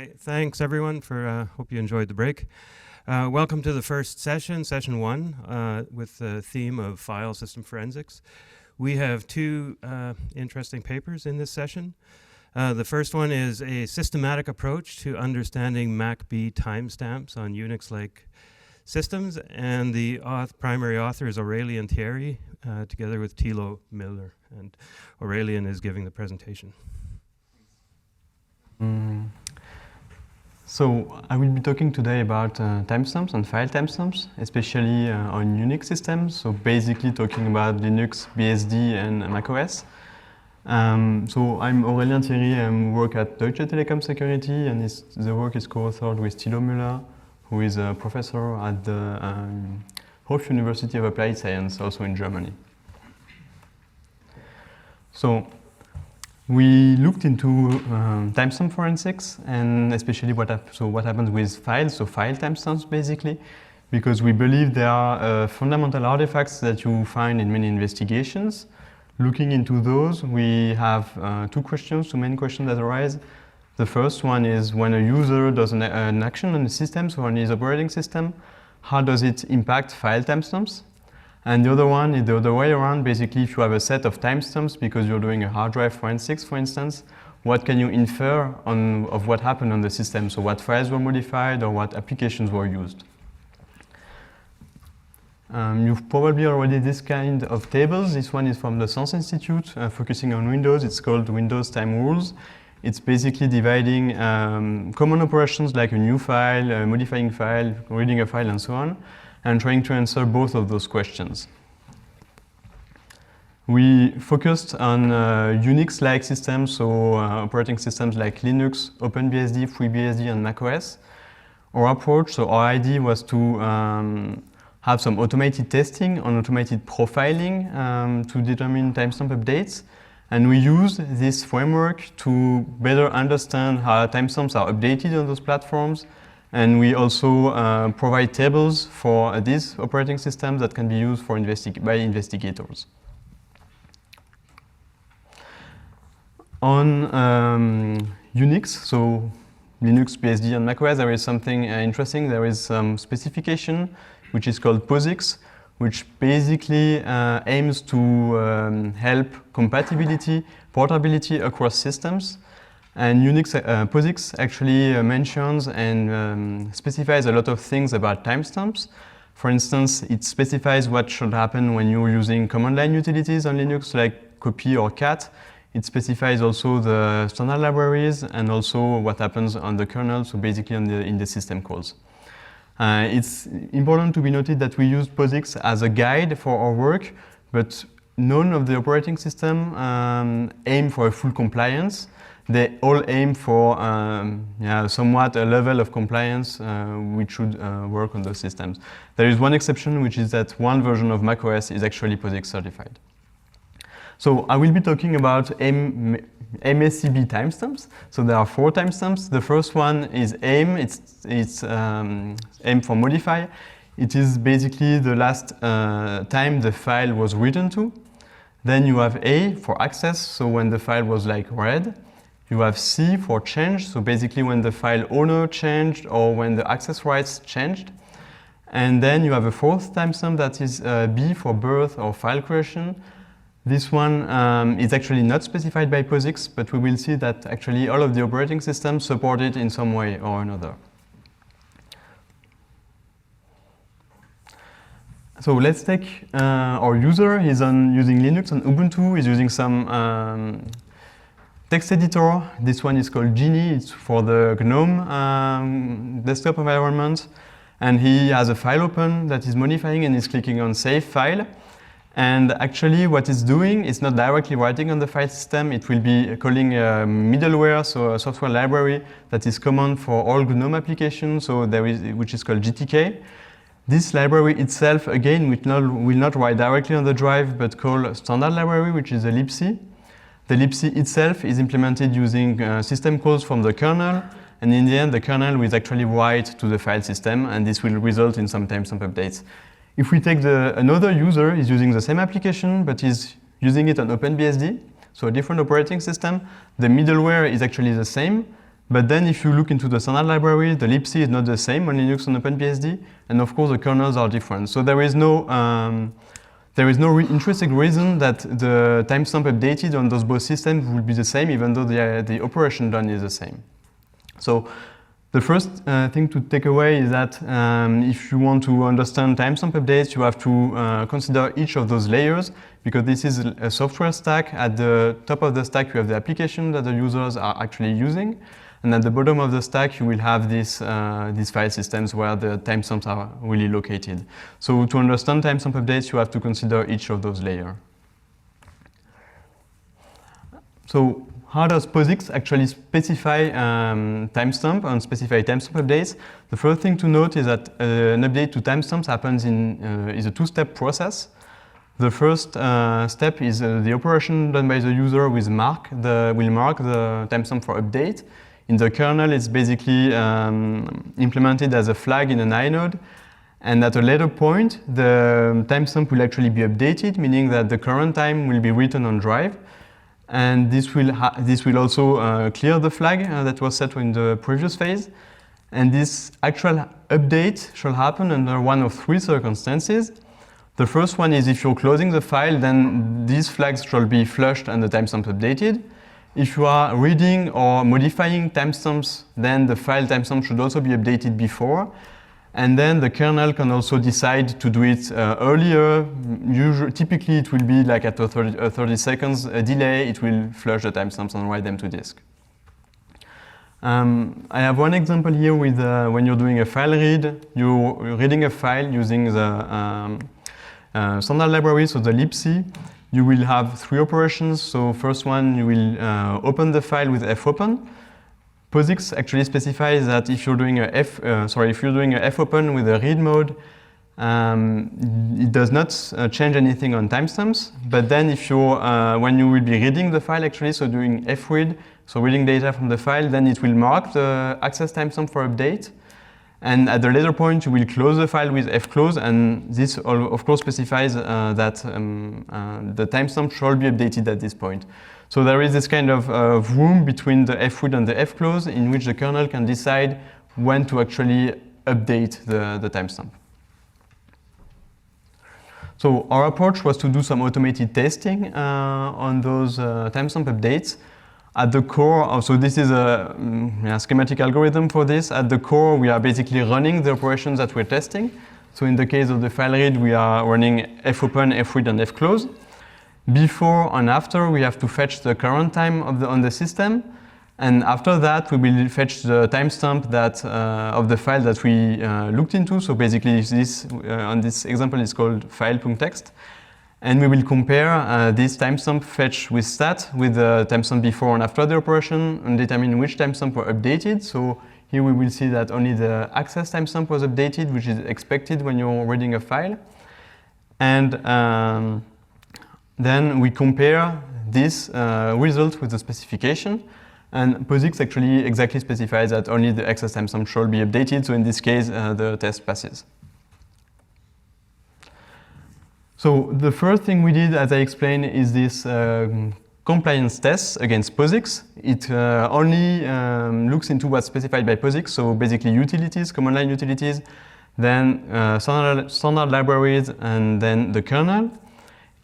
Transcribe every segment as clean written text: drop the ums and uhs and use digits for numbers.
Hi, thanks everyone for, hope you enjoyed the break. Welcome to the first session, session 1, with the theme of file system forensics. We have two interesting papers in this session. The first one is a systematic approach to understanding MACB timestamps on Unix-like systems, and the primary author is Aurélien Thierry, together with Thilo Miller, and Aurélien is giving the presentation. So I will be talking today about timestamps and file timestamps, especially on Unix systems. So basically talking about Linux, BSD, and macOS. So I'm Aurélien Thierry. I work at Deutsche Telekom Security, and the work is co-authored with Thilo Müller, who is a professor at the Hof University of Applied Science, also in Germany. So we looked into timestamp forensics, and especially what happens with files, so file timestamps basically, because we believe there are fundamental artifacts that you find in many investigations. Looking into those, we have two main questions that arise. The first one is when a user does an action on the system, so on his operating system, how does it impact file timestamps? And the other one is the other way around. Basically, if you have a set of timestamps because you're doing a hard drive forensics, for instance, what can you infer of what happened on the system? So what files were modified or what applications were used? You've probably already this kind of tables. This one is from the Sans Institute, focusing on Windows. It's called Windows Time Rules. It's basically dividing common operations like a new file, modifying file, reading a file, and so on, and trying to answer both of those questions. We focused on Unix-like systems, so operating systems like Linux, OpenBSD, FreeBSD, and macOS. Our approach, so our idea was to have some automated testing on automated profiling to determine timestamp updates. And we used this framework to better understand how timestamps are updated on those platforms. And we also provide tables for these operating systems that can be used for by investigators. On Unix, so Linux, BSD, and macOS, there is something interesting. There is some specification which is called POSIX, which basically aims to help compatibility, portability across systems. And Unix POSIX actually mentions and specifies a lot of things about timestamps. For instance, it specifies what should happen when you're using command line utilities on Linux, like copy or cat. It specifies also the standard libraries and also what happens on the kernel, so basically in the system calls. It's important to be noted that we used POSIX as a guide for our work, but none of the operating system aim for a full compliance. They all aim for somewhat a level of compliance which should work on those systems. There is one exception, which is that one version of macOS is actually POSIX certified. So I will be talking about MACB timestamps. So there are 4 timestamps. The first one is AIM. It's AIM for modify. It is basically the last time the file was written to. Then you have A for access, so when the file was like read. You have C for change, so basically when the file owner changed or when the access rights changed. And then you have a 4th timestamp that is B for birth or file creation. This one is actually not specified by POSIX, but we will see that actually all of the operating systems support it in some way or another. So let's take our user. He's using Linux and Ubuntu. He's using some text editor. This one is called Genie. It's for the GNOME desktop environment. And he has a file open that is modifying and is clicking on Save File. And actually what it's doing is not directly writing on the file system. It will be calling a middleware, so a software library that is common for all GNOME applications, so which is called GTK. This library itself, again, will not write directly on the drive, but call a standard library, which is a libc. The libc itself is implemented using system calls from the kernel, and in the end, the kernel will actually write to the file system, and this will result in some timestamp updates. If we take another user is using the same application, but is using it on OpenBSD, so a different operating system, the middleware is actually the same. But then if you look into the standard library, the libc is not the same on Linux and OpenBSD, and of course the kernels are different. So there is no intrinsic reason that the timestamp updated on those both systems will be the same, even though the operation done is the same. So the first thing to take away is that if you want to understand timestamp updates, you have to consider each of those layers, because this is a software stack. At the top of the stack, you have the application that the users are actually using. And at the bottom of the stack, you will have these file systems where the timestamps are really located. So to understand timestamp updates, you have to consider each of those layers. So how does POSIX actually specify timestamp and specify timestamp updates? The first thing to note is that an update to timestamps happens is a two-step process. The first step is the operation done by the user will mark the timestamp for update. In the kernel, it's basically implemented as a flag in an inode. And at a later point, the timestamp will actually be updated, meaning that the current time will be written on drive. And this will also clear the flag that was set in the previous phase. And this actual update shall happen under one of three circumstances. The first one is if you're closing the file, then these flags shall be flushed and the timestamp updated. If you are reading or modifying timestamps, then the file timestamp should also be updated before. And then the kernel can also decide to do it earlier. Typically, it will be like at a 30 seconds delay, it will flush the timestamps and write them to disk. I have one example here with when you're doing a file read, you're reading a file using the standard library, so the libc. You will have three operations. So first one, you will open the file with fopen. POSIX actually specifies that if you're doing a fopen with a read mode, it does not change anything on timestamps. But then if you're when you will be reading the file actually, so doing fread, so reading data from the file, then it will mark the access timestamp for update. And at the later point, you will close the file with fclose, and this, of course, specifies that the timestamp shall be updated at this point. So there is this kind of room between the fread and the fclose in which the kernel can decide when to actually update the timestamp. So our approach was to do some automated testing on those timestamp updates. At the core, so this is a schematic algorithm for this. At the core, we are basically running the operations that we're testing. So in the case of the file read, we are running fopen, fread, and fclose. Before and after, we have to fetch the current time on the system. And after that, we will fetch the timestamp of the file that we looked into. So basically, this on this example is called file.txt. And we will compare this timestamp fetch with stat with the timestamp before and after the operation and determine which timestamp were updated. So here we will see that only the access timestamp was updated, which is expected when you're reading a file. And then we compare this result with the specification. And POSIX actually exactly specifies that only the access timestamp shall be updated. So in this case, the test passes. So the first thing we did, as I explained, is this compliance test against POSIX. It only looks into what's specified by POSIX, so basically utilities, command line utilities, then standard libraries, and then the kernel.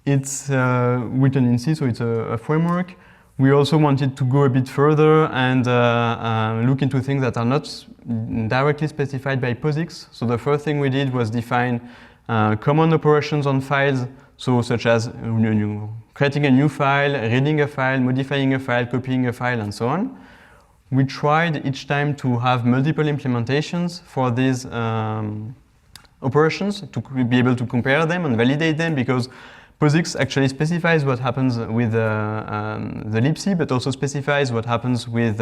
It's written in C, so it's a framework. We also wanted to go a bit further and look into things that are not directly specified by POSIX. So the first thing we did was define common operations on files, so such as creating a new file, reading a file, modifying a file, copying a file, and so on. We tried each time to have multiple implementations for these operations to be able to compare them and validate them, because POSIX actually specifies what happens with the libc, but also specifies what happens with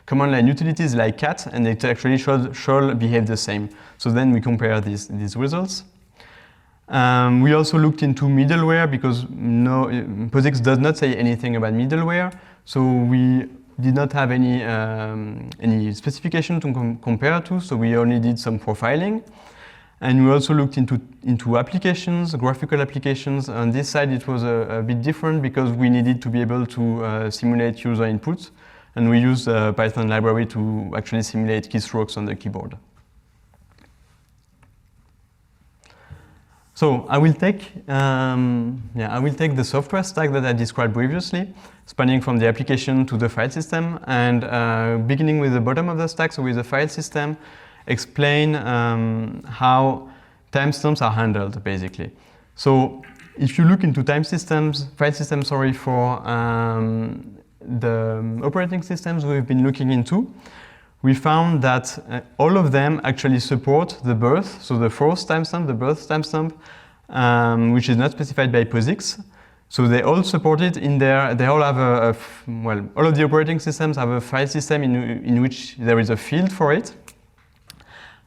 command line utilities like cat, and it actually shall behave the same. So then we compare these results. We also looked into middleware, because POSIX does not say anything about middleware. So we did not have any specification to compare to, so we only did some profiling. And we also looked into applications, graphical applications. On this side, it was a bit different because we needed to be able to simulate user inputs. and we use a Python library to actually simulate keystrokes on the keyboard. So I will take the software stack that I described previously, spanning from the application to the file system, and beginning with the bottom of the stack, so with the file system, explain how timestamps are handled, basically. So if you look into file systems, for the operating systems we've been looking into, we found that all of them actually support the birth, so the first timestamp, the birth timestamp, which is not specified by POSIX. So they all support it in there. They all have all of the operating systems have a file system in which there is a field for it.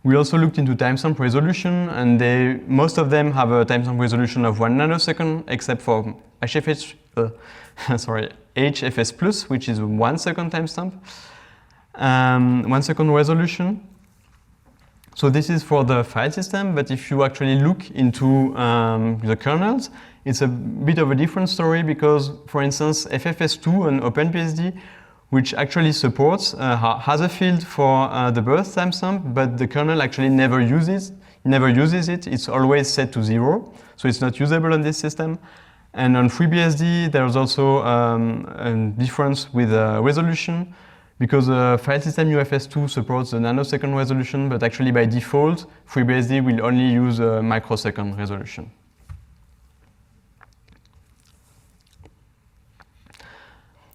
We also looked into timestamp resolution, and most of them have a timestamp resolution of 1 nanosecond, except for HFS+, which is 1 second timestamp. 1 second resolution. So this is for the file system, but if you actually look into the kernels, it's a bit of a different story because, for instance, FFS2 on OpenBSD, which actually supports, has a field for the birth timestamp, but the kernel actually never uses it. It's always set to 0, so it's not usable on this system. And on FreeBSD, there's also a difference with resolution, because file system UFS2 supports the nanosecond resolution, but actually by default, FreeBSD will only use a microsecond resolution.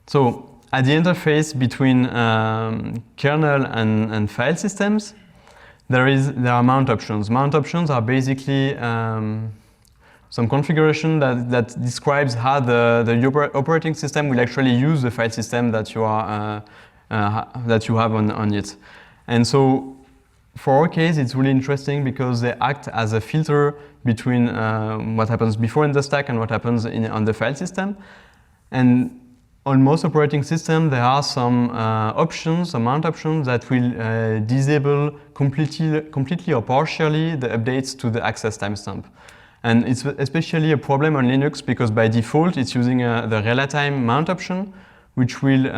So at the interface between kernel and file systems, there are mount options. Mount options are basically some configuration that describes how the operating system will actually use the file system that you have on it. And so for our case, it's really interesting because they act as a filter between what happens before in the stack and what happens on the file system. And on most operating systems, there are some options, some mount options that will disable completely or partially the updates to the access timestamp. And it's especially a problem on Linux because by default, it's using the real-time mount option, which will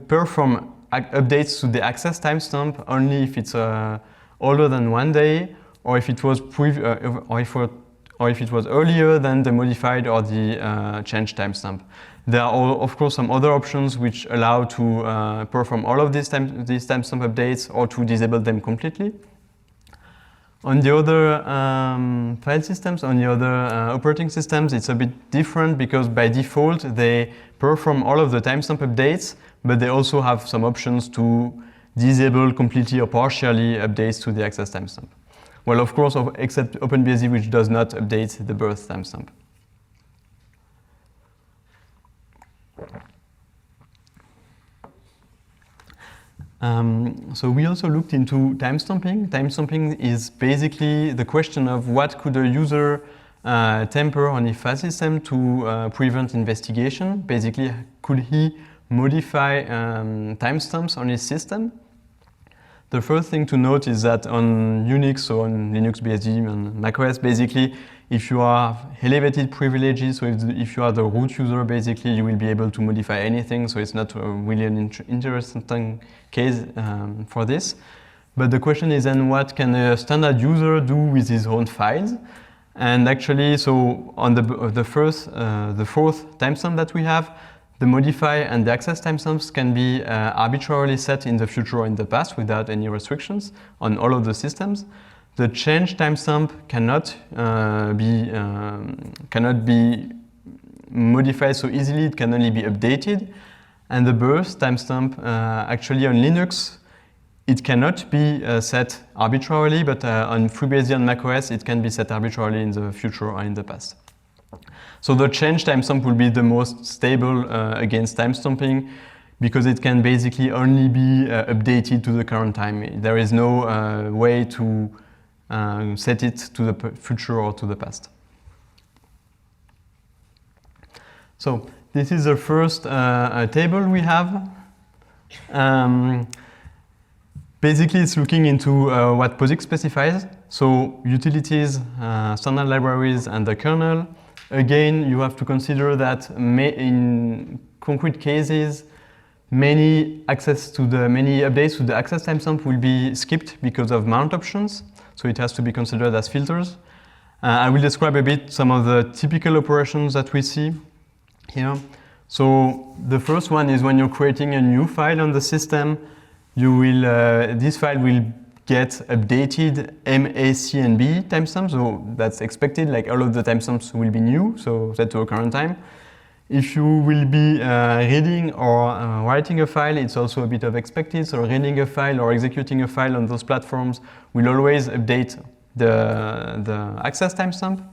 perform updates to the access timestamp only if it's older than 1 day, or if it was earlier than the modified or the changed timestamp. There are, of course, some other options which allow to perform all of these timestamp updates or to disable them completely. On the other file systems, on the other operating systems, it's a bit different because by default they perform all of the timestamp updates, but they also have some options to disable completely or partially updates to the access timestamp. Well, of course, except OpenBSD, which does not update the birth timestamp. So we also looked into timestamping. Timestamping is basically the question of what could a user temper on a file system to prevent investigation. Basically, could he modify timestamps on his system? The first thing to note is that on Unix, so on Linux, BSD, and macOS, basically, if you have elevated privileges, so if you are the root user, basically, you will be able to modify anything. So it's not really an interesting case for this. But the question is then, what can a standard user do with his own files? And actually, so on the fourth timestamp that we have, the modify and the access timestamps can be arbitrarily set in the future or in the past without any restrictions on all of the systems. The change timestamp cannot be modified so easily. It can only be updated. And the birth timestamp, actually on Linux, it cannot be set arbitrarily, but on FreeBSD and macOS, it can be set arbitrarily in the future or in the past. So the change timestamp will be the most stable against timestamping because it can basically only be updated to the current time. There is no way to set it to the future or to the past. So this is the first table we have. Basically, it's looking into what POSIX specifies. So utilities, standard libraries, and the kernel. Again, you have to consider that in concrete cases, many updates to the access timestamp will be skipped because of mount options, so it has to be considered as filters. I will describe a bit some of the typical operations that we see here. So the first one is when you're creating a new file on the system, this file will get updated MACB timestamp, so that's expected, like all of the timestamps will be new, so set to a current time. If you will be reading or writing a file, it's also a bit of expected, so reading a file or executing a file on those platforms will always update the access timestamp.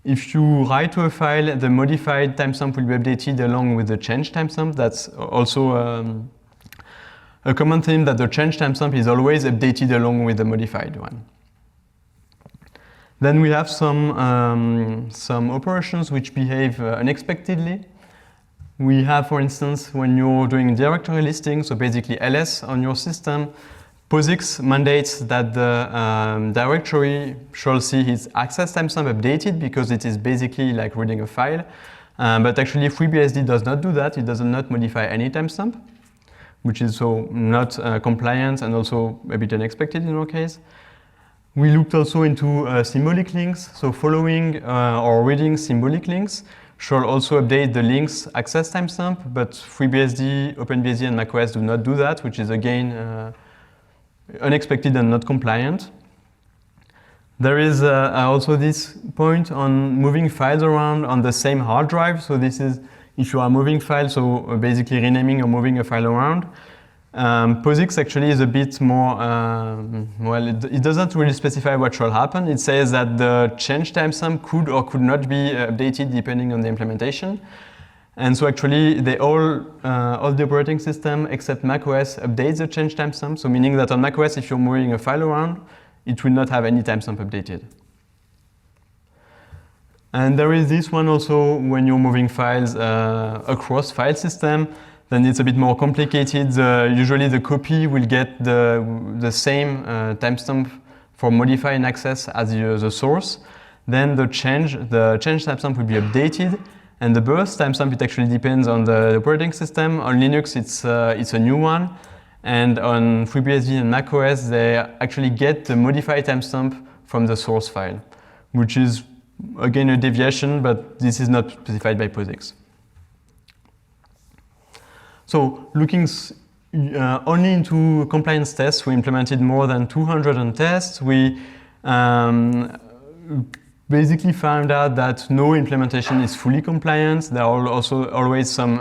If you write to a file, the modified timestamp will be updated along with the change timestamp. That's also a common theme, that the change timestamp is always updated along with the modified one. Then we have some operations which behave unexpectedly. We have, for instance, when you're doing directory listing, so basically ls on your system, POSIX mandates that the directory shall see its access timestamp updated because it is basically like reading a file. But actually FreeBSD does not do that. It does not modify any timestamp, which is so not compliant and also a bit unexpected in our case. We looked also into symbolic links. So following or reading symbolic links shall also update the link's access timestamp, but FreeBSD, OpenBSD, and macOS do not do that, which is again unexpected and not compliant. There is also this point on moving files around on the same hard drive. So this is if you are moving files, so basically renaming or moving a file around. POSIX actually is a bit more, well, it doesn't really specify what shall happen. It says that the change timestamp could or could not be updated depending on the implementation. And so actually, all the operating system except macOS updates the change timestamp. So meaning that on macOS, if you're moving a file around, it will not have any timestamp updated. And there is this one also when you're moving files across file system, then it's a bit more complicated. Usually the copy will get the same timestamp for modify and access as the source. Then the change timestamp will be updated. And the burst timestamp, it actually depends on the operating system. On Linux, it's a new one. And on FreeBSD and macOS, they actually get the modified timestamp from the source file, which is, again, a deviation, but this is not specified by POSIX. So looking only into compliance tests, we implemented more than 200 tests. We basically found out that no implementation is fully compliant. There are also always some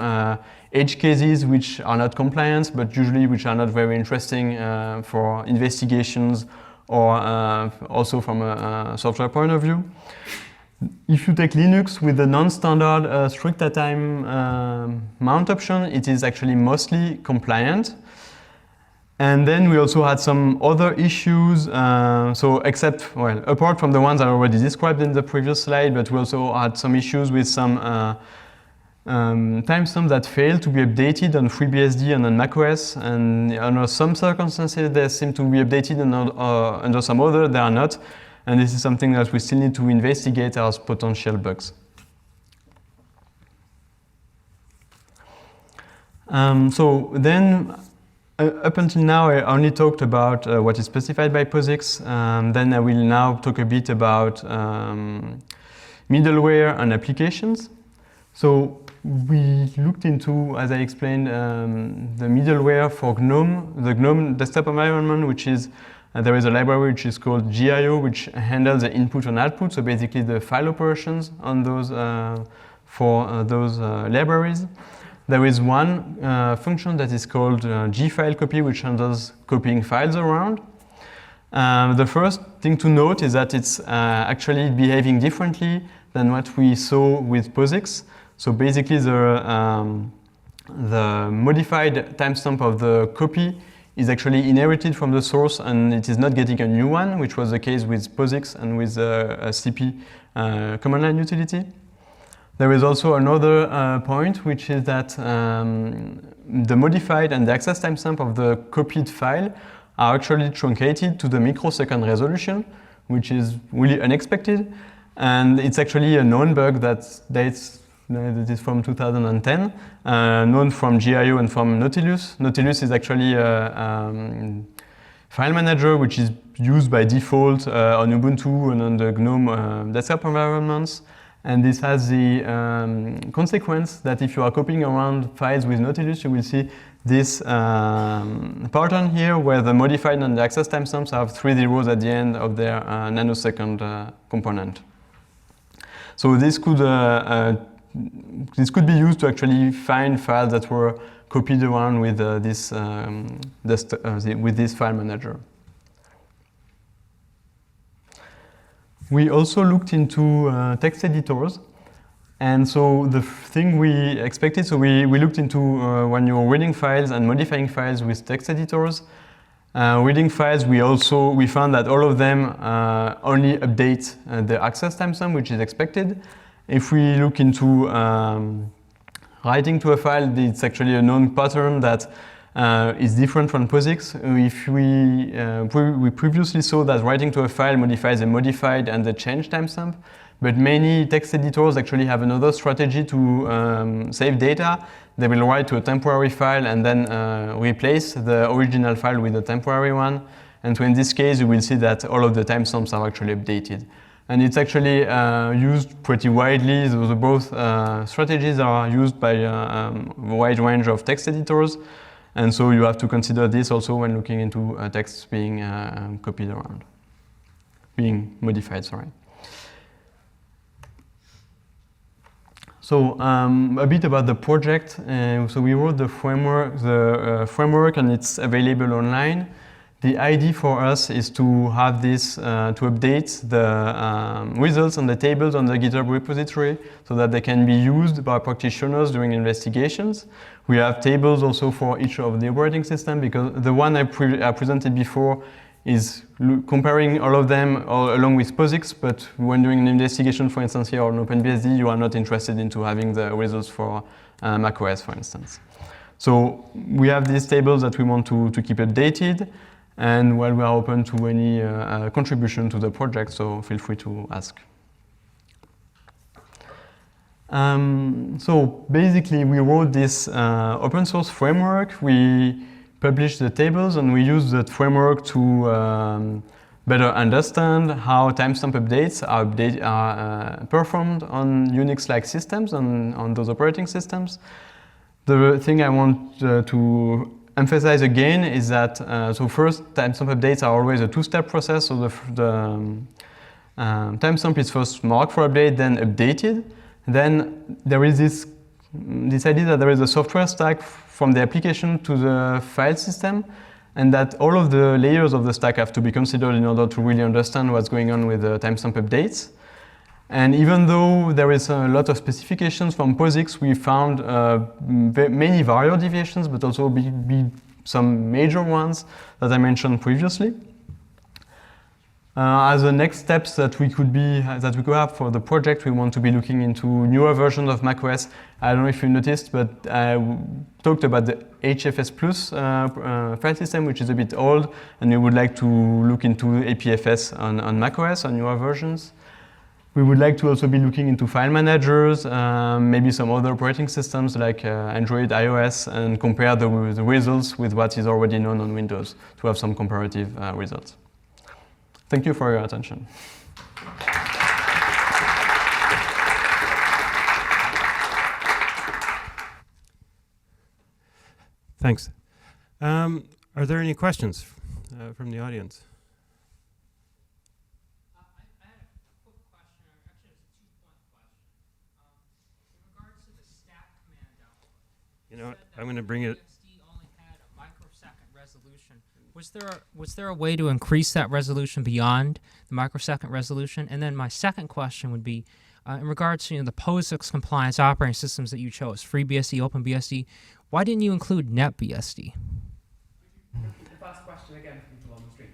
edge cases which are not compliant, but usually which are not very interesting for investigations or also from a software point of view. If you take Linux with the non-standard strict at time mount option, it is actually mostly compliant. And then we also had some other issues, so except, well, apart from the ones I already described in the previous slide, but we also had some issues with some timestamps that failed to be updated on FreeBSD and on macOS, and under some circumstances they seem to be updated, and under some other they are not. And this is something that we still need to investigate as potential bugs. So then, up until now, I only talked about what is specified by POSIX. Then I will now talk a bit about middleware and applications. So we looked into, as I explained, the middleware for GNOME, the GNOME desktop environment, which is there is a library which is called GIO, which handles the input and output, so basically the file operations on those for those libraries. There is one function that is called gfilecopy, which handles copying files around. The first thing to note is that it's actually behaving differently than what we saw with POSIX. So basically the modified timestamp of the copy is actually inherited from the source, and it is not getting a new one, which was the case with POSIX and with a CP command line utility. There is also another point, which is that the modified and the access timestamp of the copied file are actually truncated to the microsecond resolution, which is really unexpected. And it's actually a known bug that dates That is from 2010, known from GIO and from Nautilus. Nautilus is actually a file manager which is used by default on Ubuntu and on the GNOME desktop environments. And this has the consequence that if you are copying around files with Nautilus, you will see this pattern here where the modified and the access timestamps have 3 zeros at the end of their nanosecond component. So this could be used to actually find files that were copied around with with this file manager. We also looked into text editors. And so the thing we expected, so we looked into when you're reading files and modifying files with text editors. Reading files, we found that all of them only update the access timestamp, which is expected. If we look into writing to a file, it's actually a known pattern that is different from POSIX. If we previously saw that writing to a file modifies the modified and the change timestamp, but many text editors actually have another strategy to save data. They will write to a temporary file and then replace the original file with a temporary one. And so in this case, you will see that all of the timestamps are actually updated. And it's actually used pretty widely. Those both strategies are used by a wide range of text editors. And so you have to consider this also when looking into text being copied around, being modified, sorry. So a bit about the project. So we wrote the framework, and it's available online. The idea for us is to have this, to update the results and the tables on the Github repository so that they can be used by practitioners during investigations. We have tables also for each of the operating systems, because the one I presented before is comparing all of them along with POSIX, but when doing an investigation, for instance, here on OpenBSD, you are not interested into having the results for macOS, for instance. So we have these tables that we want to keep updated, and while we are open to any contribution to the project, so feel free to ask. So basically, we wrote this open source framework. We published the tables, and we used that framework to better understand how timestamp updates are performed on Unix-like systems and on those operating systems. The thing I want to emphasize again is that, so first, timestamp updates are always a two-step process. So the timestamp is first marked for update, then updated. Then there is this idea that there is a software stack from the application to the file system, and that all of the layers of the stack have to be considered in order to really understand what's going on with the timestamp updates. And even though there is a lot of specifications from POSIX, we found many variable deviations, but also some major ones that I mentioned previously. As the next steps that we could have for the project, we want to be looking into newer versions of macOS. I don't know if you noticed, but I talked about the HFS Plus file system, which is a bit old, and we would like to look into APFS on macOS, on newer versions. We would like to also be looking into file managers, maybe some other operating systems like Android, iOS, and compare the results with what is already known on Windows to have some comparative results. Thank you for your attention. Thanks. Are there any questions from the audience? I had a quick question, or actually it's a two-point question. In regards to the stat command output, You know what? I'm going to bring it. BSD only had a microsecond resolution. Was there a way to increase that resolution beyond the microsecond resolution? And then my second question would be, in regards to the POSIX compliance operating systems that you chose, FreeBSD, OpenBSD, why didn't you include NetBSD? The first question again from people on the stream.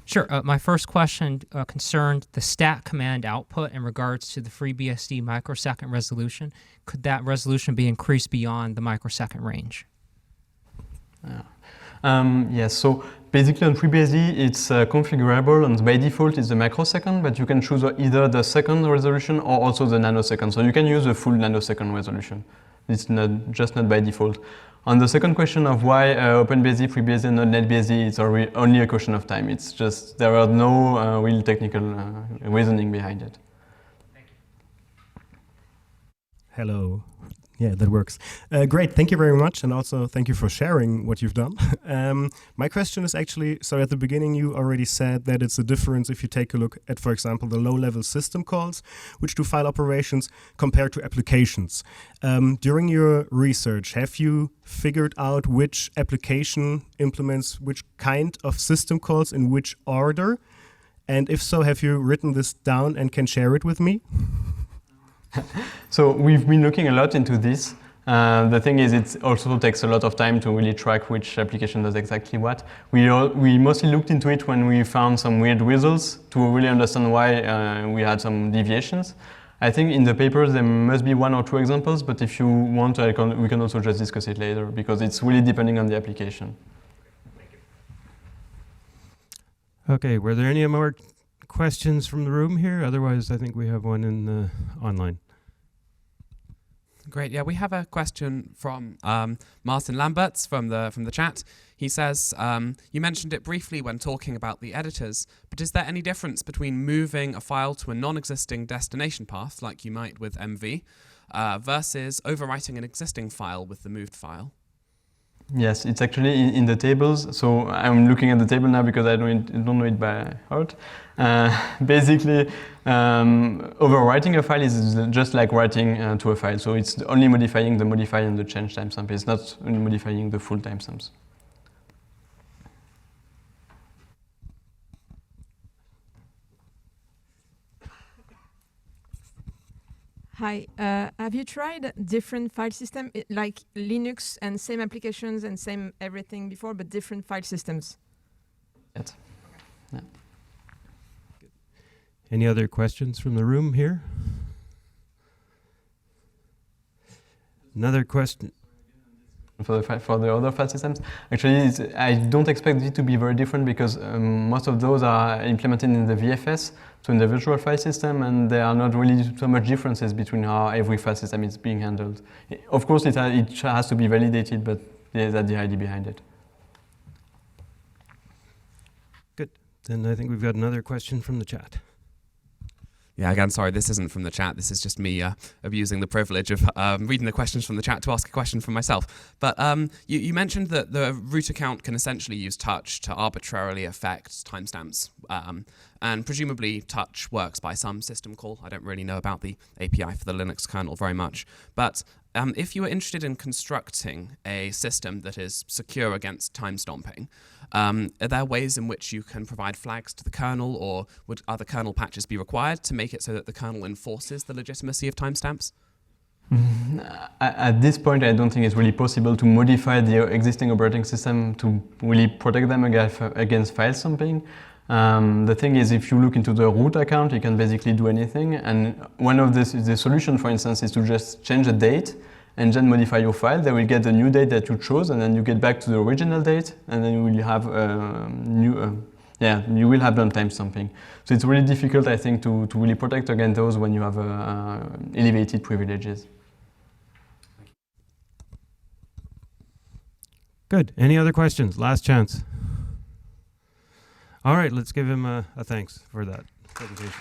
Sure. My first question concerned the stat command output in regards to the FreeBSD microsecond resolution. Could that resolution be increased beyond the microsecond range? Yeah. Yes, so basically on FreeBSD, it's configurable, and by default it's the microsecond, but you can choose either the second resolution or also the nanosecond. So you can use the full nanosecond resolution. It's just not by default. On the second question of why OpenBSD, FreeBSD, and not NetBSD, it's only a question of time. It's just there are no real technical reasoning behind it. Thank you. Hello. Yeah, that works. Great, thank you very much, and also thank you for sharing what you've done. My question is actually, so at the beginning you already said that it's a difference if you take a look at, for example, the low-level system calls, which do file operations, compared to applications. During your research, have you figured out which application implements which kind of system calls in which order? And if so, have you written this down and can share it with me? So we've been looking a lot into this. The thing is, it also takes a lot of time to really track which application does exactly what. We mostly looked into it when we found some weird results to really understand why we had some deviations. I think in the papers there must be 1 or 2 examples, but if you want, we can also just discuss it later, because it's really depending on the application. Okay, were there any more questions from the room here? Otherwise, I think we have one in the online. Great. Yeah, we have a question from Martin Lamberts from the chat. He says, you mentioned it briefly when talking about the editors, but is there any difference between moving a file to a non-existing destination path, like you might with MV, versus overwriting an existing file with the moved file? Yes, it's actually in the tables. So I'm looking at the table now because I don't know it by heart. Basically, overwriting a file is just like writing to a file. So it's only modifying the modifier and the change timestamp. It's not modifying the full timestamps. Hi, have you tried different file system like Linux and same applications and same everything before, but different file systems? Yes. Yeah. Any other questions from the room here? Another question. For the other file systems, actually, I don't expect it to be very different because most of those are implemented in the VFS, so in the virtual file system, and there are not really so much differences between how every file system is being handled. Of course, it has to be validated, but that's the idea behind it. Good. Then I think we've got another question from the chat. Yeah, again, sorry, this isn't from the chat. This is just me abusing the privilege of reading the questions from the chat to ask a question from myself. But you mentioned that the root account can essentially use touch to arbitrarily affect timestamps. And presumably touch works by some system call. I don't really know about the API for the Linux kernel very much. But if you were interested in constructing a system that is secure against timestomping, are there ways in which you can provide flags to the kernel, or would other kernel patches be required to make it so that the kernel enforces the legitimacy of timestamps? At this point, I don't think it's really possible to modify the existing operating system to really protect them against file stomping. The thing is, if you look into the root account, you can basically do anything. And one of the solution, for instance, is to just change the date and then modify your file. They will get the new date that you chose, and then you get back to the original date, and then you will have you will have done timestamping. So it's really difficult, I think, to really protect against those when you have elevated privileges. Good. Any other questions? Last chance. All right, let's give him a thanks for that presentation.